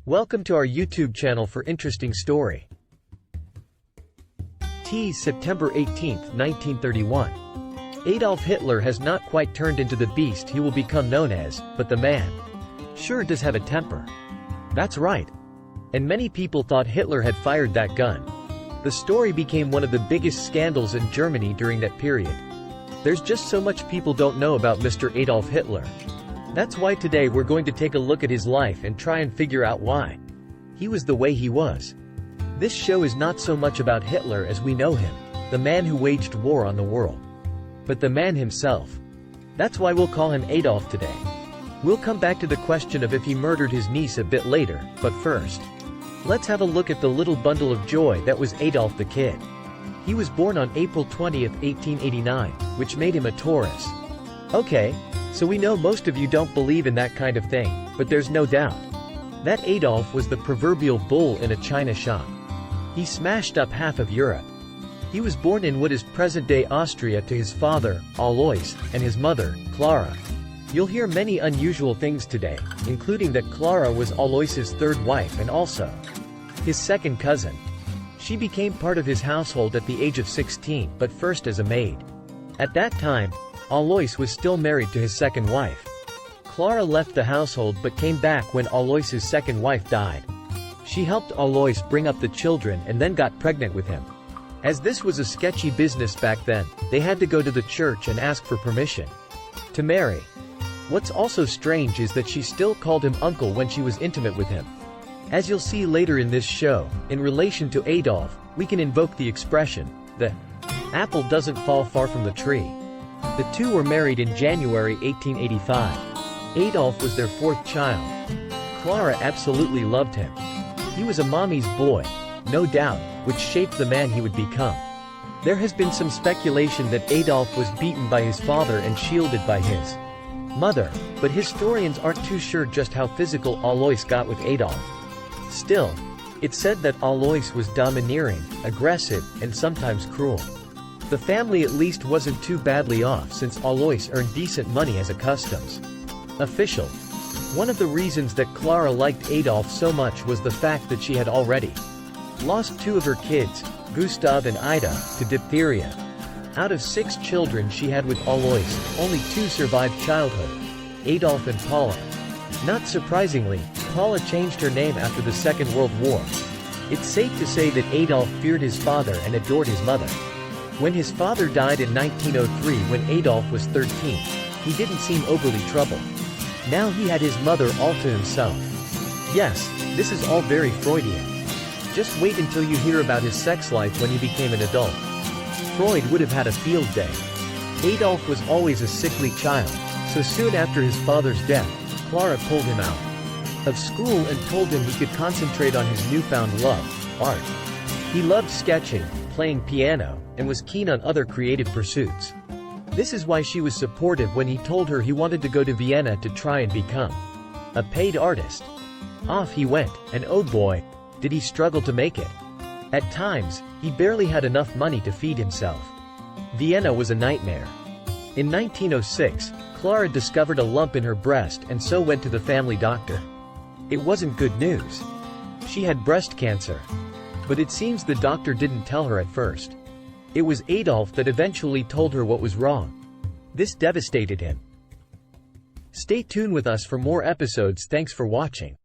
Welcome to our YouTube channel for interesting story. September 18, 1931. Adolf Hitler has not quite turned into the beast he will become known as, but the man sure does have a temper. That's right. And many people thought Hitler had fired that gun. The story became one of the biggest scandals in Germany during that period. There's just so much people don't know about Mr. Adolf Hitler. That's why today we're going to take a look at his life and try and figure out why he was the way he was. This show is not so much about Hitler as we know him, the man who waged war on the world, but the man himself. That's why we'll call him Adolf today. We'll come back to the question of if he murdered his niece a bit later, but first, let's have a look at the little bundle of joy that was Adolf the Kid. He was born on April 20, 1889, which made him a Taurus. Okay, so we know most of you don't believe in that kind of thing, but there's no doubt that Adolf was the proverbial bull in a china shop. He smashed up half of Europe. He was born in what is present-day Austria to his father, Alois, and his mother, Clara. You'll hear many unusual things today, including that Clara was Alois's third wife and also his second cousin. She became part of his household at the age of 16, but first as a maid. At that time, Alois was still married to his second wife. Clara left the household but came back when Alois's second wife died. She helped Alois bring up the children and then got pregnant with him. As this was a sketchy business back then, they had to go to the church and ask for permission to marry. What's also strange is that she still called him uncle when she was intimate with him. As you'll see later in this show, in relation to Adolf, we can invoke the expression, the apple doesn't fall far from the tree. The two were married in January 1885. Adolf was their fourth child. Clara absolutely loved him. He was a mommy's boy, no doubt, which shaped the man he would become. There has been some speculation that Adolf was beaten by his father and shielded by his mother, but historians aren't too sure just how physical Alois got with Adolf. Still, it's said that Alois was domineering, aggressive, and sometimes cruel. The family at least wasn't too badly off since Alois earned decent money as a customs official. One of the reasons that Clara liked Adolf so much was the fact that she had already lost two of her kids, Gustav and Ida, to diphtheria. Out of 6 children she had with Alois, only 2 survived childhood, Adolf and Paula. Not surprisingly, Paula changed her name after the Second World War. It's safe to say that Adolf feared his father and adored his mother. When his father died in 1903 when Adolf was 13, he didn't seem overly troubled. Now he had his mother all to himself. Yes, this is all very Freudian. Just wait until you hear about his sex life when he became an adult. Freud would have had a field day. Adolf was always a sickly child, so soon after his father's death, Clara pulled him out of school and told him he could concentrate on his newfound love, art. He loved sketching, playing piano, and was keen on other creative pursuits. This is why she was supportive when he told her he wanted to go to Vienna to try and become a paid artist. Off he went, and oh boy, did he struggle to make it. At times, he barely had enough money to feed himself. Vienna was a nightmare. In 1906, Clara discovered a lump in her breast and so went to the family doctor. It wasn't good news. She had breast cancer. But it seems the doctor didn't tell her at first. It was Adolf that eventually told her what was wrong. This devastated him. Stay tuned with us for more episodes. Thanks for watching.